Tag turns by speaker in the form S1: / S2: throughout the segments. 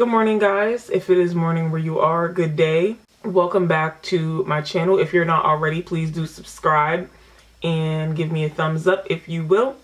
S1: Good morning, guys. If it is morning where you are, good day. Welcome back to my channel. If you're not already, please do subscribe and give me a thumbs up if you will.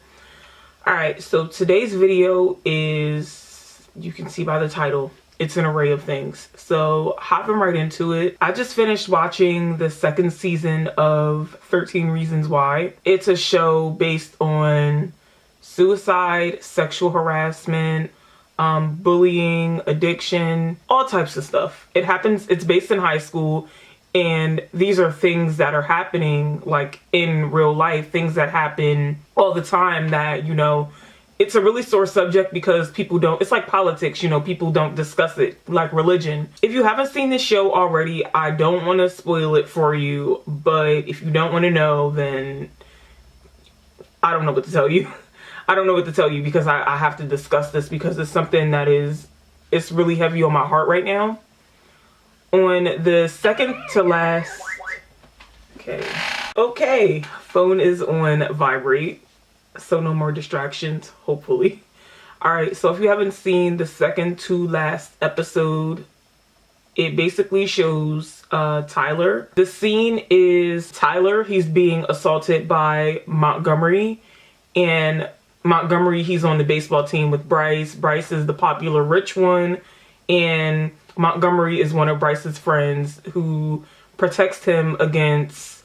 S1: Alright, so today's video is, you can see by the title, it's an array of things. So hopping right into it. I just finished watching the second season of 13 Reasons Why. It's a show based on suicide, sexual harassment, bullying, addiction, all types of stuff. It's based in high school, and these are things that are happening like in real life, things that happen all the time that, you know, it's a really sore subject because people don't, it's like politics, you know, people don't discuss it, like religion. If you haven't seen this show already, I don't want to spoil it for you, but if you don't want to know, then I don't know what to tell you. I don't know what to tell you because I have to discuss this because it's something that it's really heavy on my heart right now. On the second to last, okay, phone is on vibrate, so no more distractions, hopefully. Alright, so if you haven't seen the second to last episode, it basically shows Tyler. The scene is Tyler, he's being assaulted by Montgomery, and Montgomery, he's on the baseball team with Bryce. Bryce is the popular rich one, and Montgomery is one of Bryce's friends who protects him against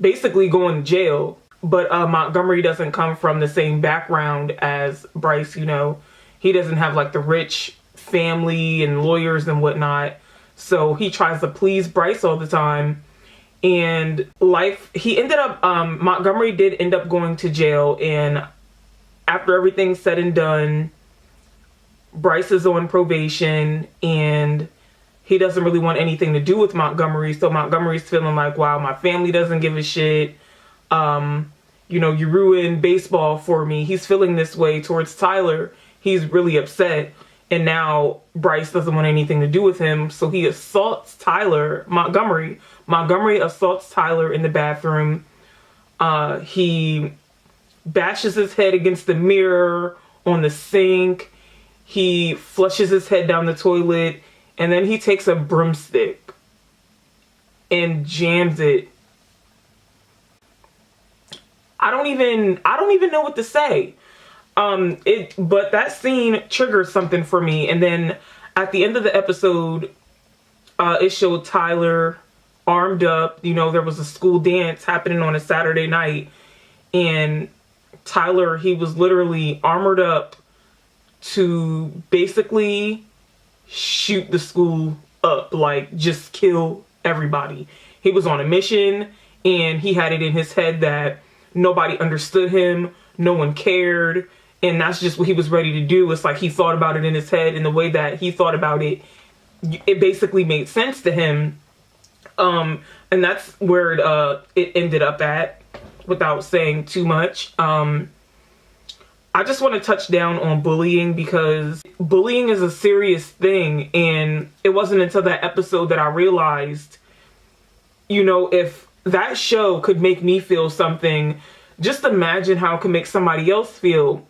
S1: basically going to jail. But Montgomery doesn't come from the same background as Bryce, you know. He doesn't have like the rich family and lawyers and whatnot. So he tries to please Bryce all the time. And Montgomery did end up going to jail, and after everything's said and done, Bryce is on probation and he doesn't really want anything to do with Montgomery. So Montgomery's feeling like, wow, my family doesn't give a shit. You know, you ruined baseball for me. He's feeling this way towards Tyler. He's really upset. And now Bryce doesn't want anything to do with him. So he assaults Montgomery. Montgomery assaults Tyler in the bathroom. He bashes his head against the mirror on the sink. He flushes his head down the toilet. And then he takes a broomstick and jams it. I don't even know what to say. But that scene triggers something for me. And then at the end of the episode, it showed Tyler armed up. You know, there was a school dance happening on a Saturday night, and Tyler, he was literally armored up to basically shoot the school up, like just kill everybody. He was on a mission, and he had it in his head that nobody understood him, no one cared, and that's just what he was ready to do. It's like he thought about it in his head, and the way that he thought about it, it basically made sense to him. And that's where it ended up at, without saying too much. I just want to touch down on bullying because bullying is a serious thing, and it wasn't until that episode that I realized, you know, if that show could make me feel something, just imagine how it could make somebody else feel.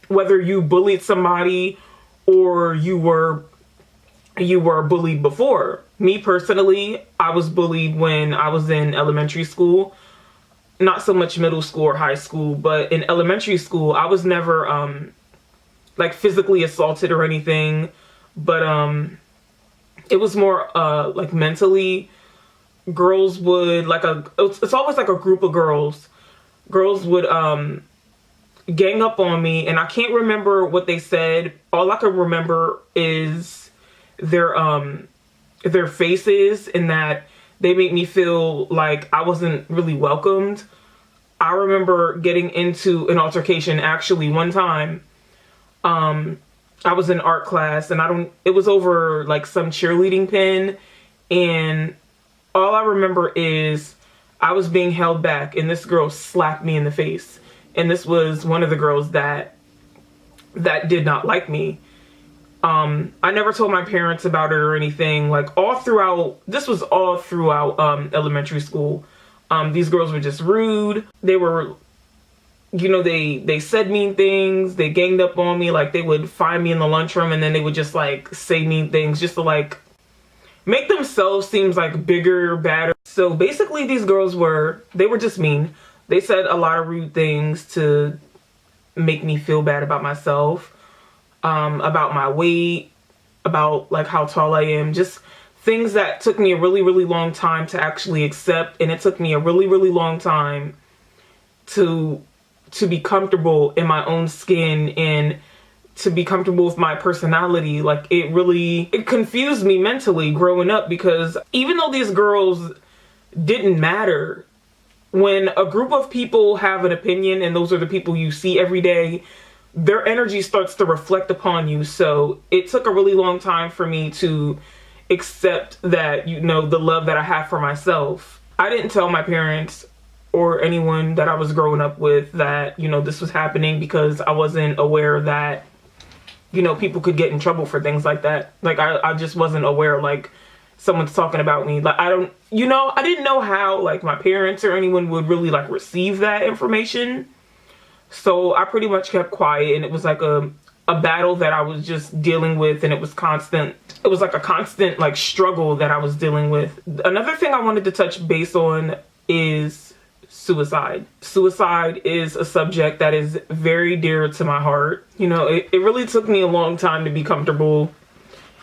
S1: Whether you bullied somebody or you were bullied before. Me personally, I was bullied when I was in elementary school. Not so much middle school or high school, but in elementary school, I was never like physically assaulted or anything, but it was more like mentally. Girls would it's always like a group of girls. Girls would gang up on me, and I can't remember what they said. All I can remember is their faces, and that they made me feel like I wasn't really welcomed. I remember getting into an altercation actually one time. I was in art class, and it was over like some cheerleading pin, and all I remember is I was being held back, and this girl slapped me in the face. And this was one of the girls that did not like me. I never told my parents about it or anything. Like this was all throughout elementary school. These girls were just rude. They were you know, they said mean things, they ganged up on me, like they would find me in the lunchroom and then they would just like say mean things just to like make themselves seems like bigger, badder. So basically these girls they were just mean. They said a lot of rude things to make me feel bad about myself, about my weight, about like how tall I am, just things that took me a really, really long time to actually accept. And it took me a really, really long time to be comfortable in my own skin and to be comfortable with my personality. Like it confused me mentally growing up, because even though these girls didn't matter, when a group of people have an opinion and those are the people you see every day, their energy starts to reflect upon you. So it took a really long time for me to accept that, you know, the love that I have for myself. I didn't tell my parents or anyone that I was growing up with that, you know, this was happening, because I wasn't aware that, you know, people could get in trouble for things like that. Like I just wasn't aware, like someone's talking about me. Like I didn't know how like my parents or anyone would really like receive that information. So I pretty much kept quiet, and it was like a battle that I was just dealing with, and it was constant. It was like a constant like struggle that I was dealing with. Another thing I wanted to touch base on is suicide. Suicide is a subject that is very dear to my heart. You know, it really took me a long time to be comfortable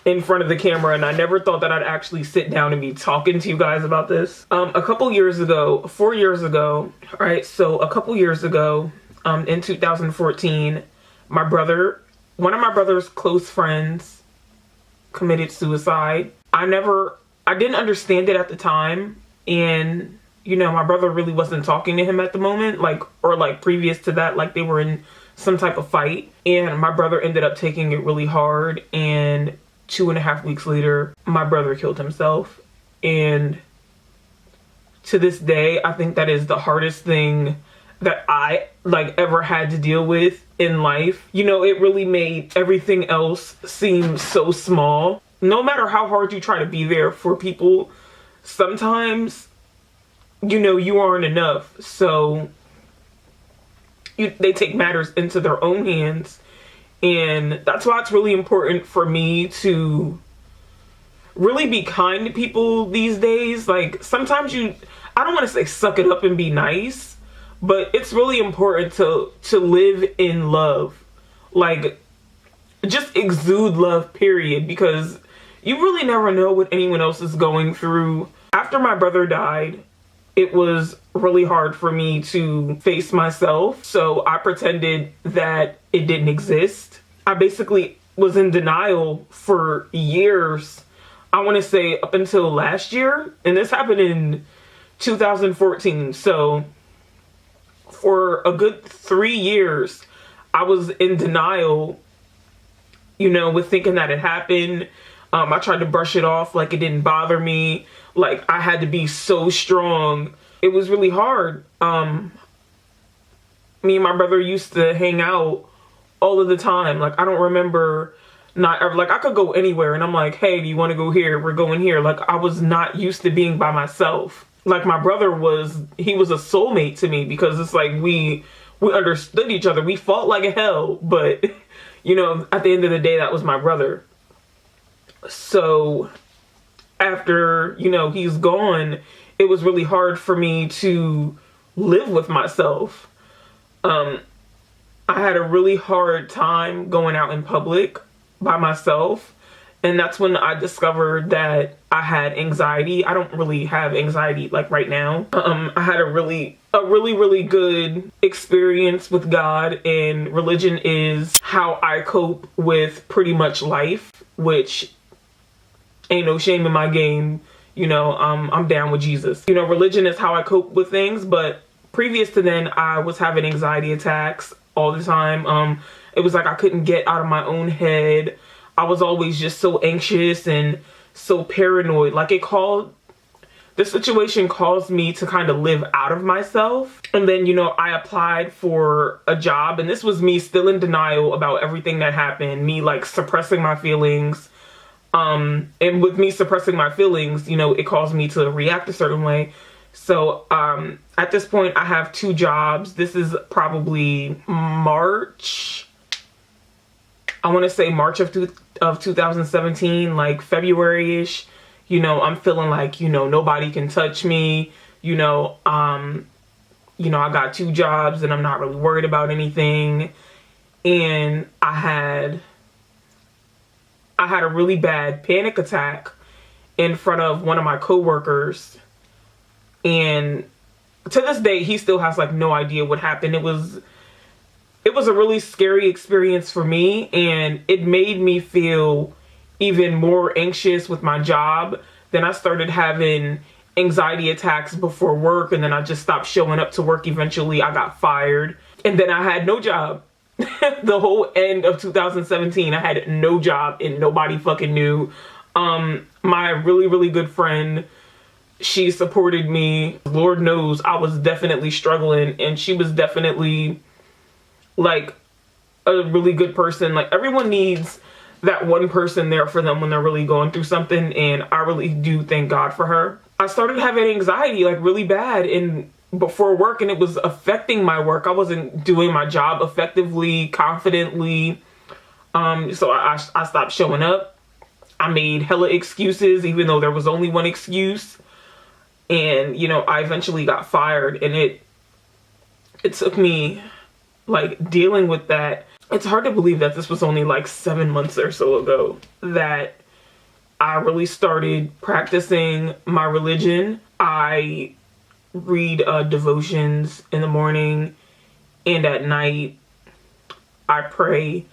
S1: in front of the camera, and I never thought that I'd actually sit down and be talking to you guys about this. A couple years ago, 4 years ago, all right, so a couple years ago, in 2014, one of my brother's close friends committed suicide. I didn't understand it at the time, and you know, my brother really wasn't talking to him at the moment, or previous to that, like they were in some type of fight, and my brother ended up taking it really hard, and 2.5 weeks later, my brother killed himself. And to this day, I think that is the hardest thing that I ever had to deal with in life. You know, it really made everything else seem so small. No matter how hard you try to be there for people, sometimes, you know, you aren't enough. So they take matters into their own hands. And that's why it's really important for me to really be kind to people these days. Like sometimes I don't want to say suck it up and be nice, but it's really important to live in love. Like just exude love, period, because you really never know what anyone else is going through. After my brother died, it was really hard for me to face myself. So I pretended that it didn't exist. I basically was in denial for years. I want to say up until last year. And this happened in 2014. So for a good 3 years, I was in denial, you know, with thinking that it happened. I tried to brush it off like it didn't bother me. Like I had to be so strong. It was really hard. Me and my brother used to hang out all of the time. Like I don't remember not ever, like I could go anywhere and I'm like, hey, do you want to go here? We're going here. Like I was not used to being by myself. Like my brother he was a soulmate to me, because it's like we understood each other. We fought like hell, but you know, at the end of the day, that was my brother. So after, you know, he's gone, it was really hard for me to live with myself. I had a really hard time going out in public by myself. And that's when I discovered that I had anxiety. I don't really have anxiety like right now. I had a really good experience with God, and religion is how I cope with pretty much life, which ain't no shame in my game. You know, I'm down with Jesus. You know, religion is how I cope with things, but previous to then, I was having anxiety attacks all the time. It was like I couldn't get out of my own head. I was always just so anxious and so paranoid. Like the situation caused me to kind of live out of myself. And then, you know, I applied for a job, and this was me still in denial about everything that happened, me like suppressing my feelings. And with me suppressing my feelings, you know, it caused me to react a certain way. So at this point I have 2 jobs. This is probably March. I want to say March of 2017, like February-ish. You know, I'm feeling like, you know, nobody can touch me. You know, I got 2 jobs and I'm not really worried about anything. And I had a really bad panic attack in front of one of my coworkers. And to this day, he still has like no idea what happened. It was a really scary experience for me, and it made me feel even more anxious with my job. Then I started having anxiety attacks before work, and then I just stopped showing up to work. Eventually I got fired, and then I had no job. The whole end of 2017, I had no job and nobody fucking knew. My really, really good friend, she supported me. Lord knows I was definitely struggling, and she was definitely like a really good person. Like, everyone needs that one person there for them when they're really going through something, and I really do thank God for her. I started having anxiety like really bad before work, and it was affecting my work. I wasn't doing my job effectively, confidently. So I stopped showing up. I made hella excuses, even though there was only one excuse. And, you know, I eventually got fired, and it took me like dealing with that. It's hard to believe that this was only like 7 months or so ago that I really started practicing my religion. I read devotions in the morning, and at night I pray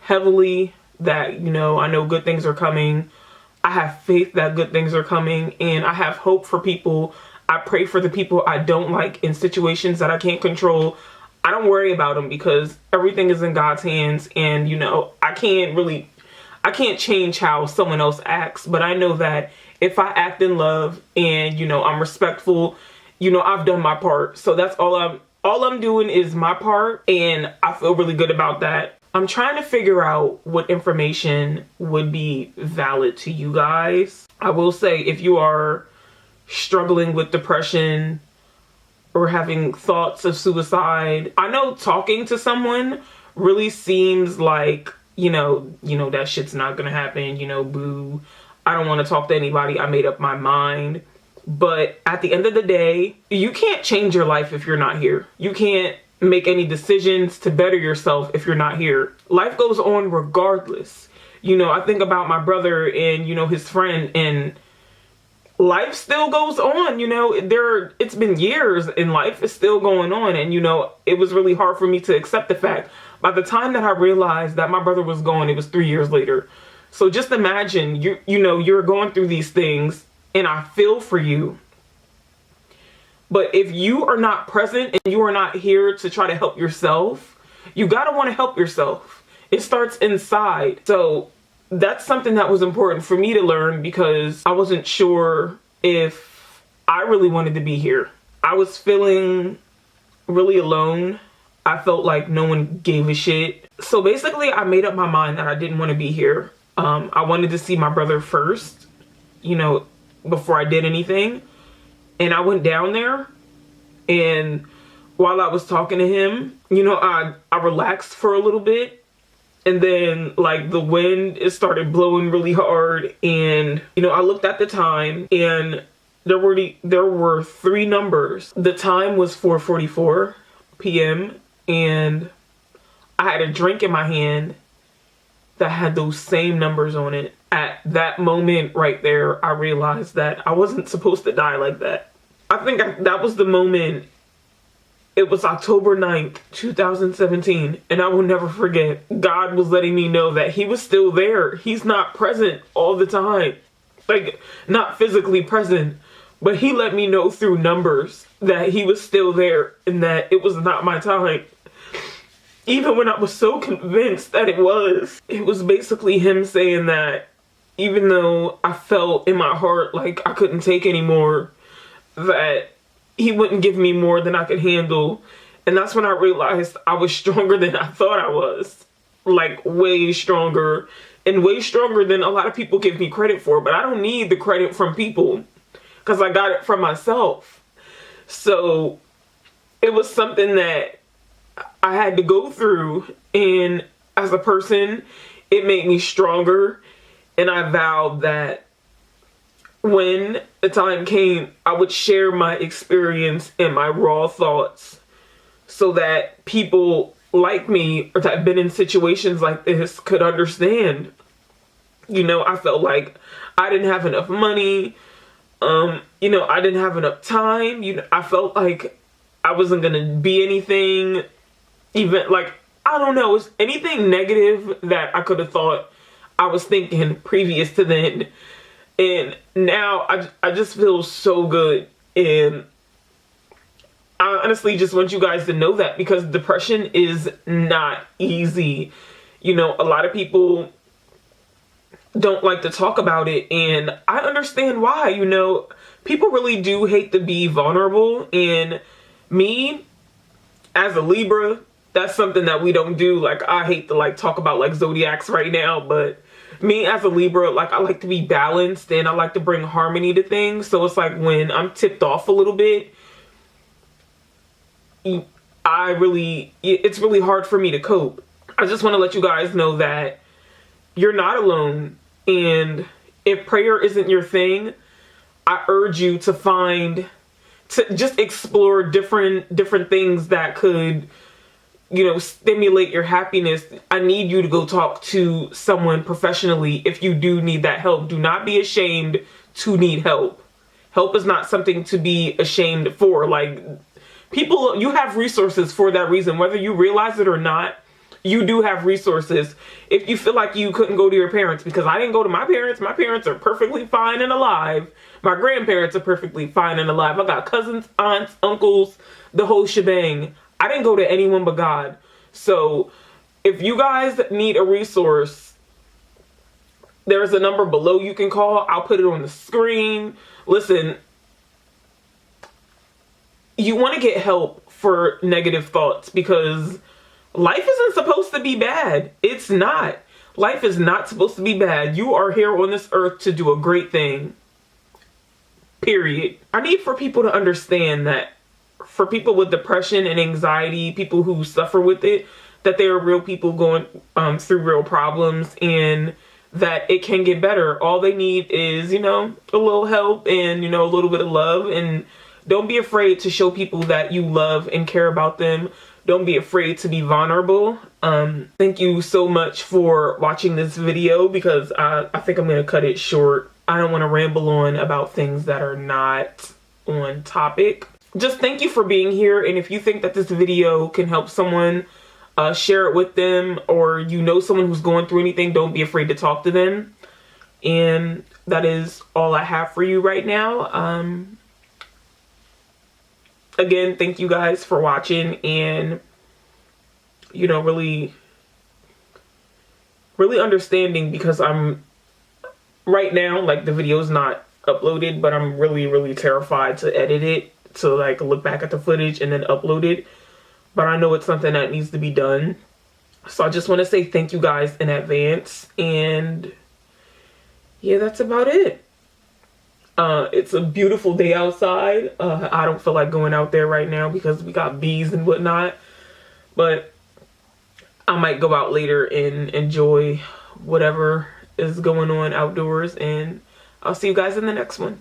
S1: heavily that, you know, I know good things are coming. I have faith that good things are coming, and I have hope for people. I pray for the people I don't like in situations that I can't control. I don't worry about them because everything is in God's hands, and, you know, I can't change how someone else acts, but I know that if I act in love and, you know, I'm respectful, you know, I've done my part. So that's all I'm doing is my part, and I feel really good about that. I'm trying to figure out what information would be valid to you guys. I will say, if you are struggling with depression or having thoughts of suicide, I know talking to someone really seems like, you know, that shit's not gonna happen, you know, boo. I don't want to talk to anybody. I made up my mind. But at the end of the day, you can't change your life if you're not here. You can't make any decisions to better yourself if you're not here. Life goes on regardless. You know, I think about my brother and, you know, his friend, and life still goes on. You know, it's been years and life is still going on. And, you know, it was really hard for me to accept the fact. By the time that I realized that my brother was gone, it was 3 years later. So just imagine, you know, you're going through these things, and I feel for you. But if you are not present and you are not here to try to help yourself, you gotta want to help yourself. It starts inside. So that's something that was important for me to learn, because I wasn't sure if I really wanted to be here. I was feeling really alone. I felt like no one gave a shit. So basically I made up my mind that I didn't want to be here. I wanted to see my brother first, you know, before I did anything. And I went down there, and while I was talking to him, you know, I relaxed for a little bit, and then like the wind, it started blowing really hard, and, you know, I looked at the time, and there were 3 numbers. The time was 4:44 p.m. and I had a drink in my hand that had those same numbers on it. At that moment right there, I realized that I wasn't supposed to die like that. I think that was the moment. It was October 9th, 2017, and I will never forget. God was letting me know that he was still there. He's not present all the time. Like, not physically present, but he let me know through numbers that he was still there and that it was not my time. Even when I was so convinced that it was basically him saying that even though I felt in my heart like I couldn't take anymore, that he wouldn't give me more than I could handle. And that's when I realized I was stronger than I thought I was. Like, way stronger, and way stronger than a lot of people give me credit for. But I don't need the credit from people, because I got it from myself. So it was something that I had to go through, and as a person, it made me stronger. And I vowed that when the time came, I would share my experience and my raw thoughts so that people like me or that have been in situations like this could understand. You know, I felt like I didn't have enough money. You know, I didn't have enough time. You know, I felt like I wasn't gonna be anything. Even like, I don't know, it's anything negative that I could have thought I was thinking previous to then. And now I just feel so good. And I honestly just want you guys to know that, because depression is not easy. You know, a lot of people don't like to talk about it, and I understand why. You know, people really do hate to be vulnerable, and me as a Libra, that's something that we don't do. Like, I hate to like talk about like zodiacs right now, but me as a Libra, like, I like to be balanced and I like to bring harmony to things. So it's like when I'm tipped off a little bit, it's really hard for me to cope. I just want to let you guys know that you're not alone. And if prayer isn't your thing, I urge you to just explore different things that could, you know, stimulate your happiness. I need you to go talk to someone professionally if you do need that help. Do not be ashamed to need help. Help is not something to be ashamed for. Like, people, you have resources for that reason. Whether you realize it or not, you do have resources. If you feel like you couldn't go to your parents, because I didn't go to my parents are perfectly fine and alive. My grandparents are perfectly fine and alive. I got cousins, aunts, uncles, the whole shebang. I didn't go to anyone but God. So if you guys need a resource, there's a number below you can call. I'll put it on the screen. Listen, you want to get help for negative thoughts, because life isn't supposed to be bad. It's not. Life is not supposed to be bad. You are here on this earth to do a great thing. Period. I need for people to understand that for people with depression and anxiety, people who suffer with it, that there are real people going through real problems, and that it can get better. All they need is, you know, a little help and, you know, a little bit of love. And don't be afraid to show people that you love and care about them. Don't be afraid to be vulnerable. Thank you so much for watching this video, because I think I'm going to cut it short. I don't want to ramble on about things that are not on topic. Just thank you for being here. And if you think that this video can help someone, share it with them, or you know someone who's going through anything, don't be afraid to talk to them. And that is all I have for you right now. Again, thank you guys for watching, and, you know, really understanding, because I'm right now, like, the video's not uploaded, but I'm really terrified to edit it, to like look back at the footage and then upload it. But I know it's something that needs to be done. So I just want to say thank you guys in advance. And yeah, that's about it. It's a beautiful day outside. I don't feel like going out there right now because we got bees and whatnot. But I might go out later and enjoy whatever is going on outdoors. And I'll see you guys in the next one.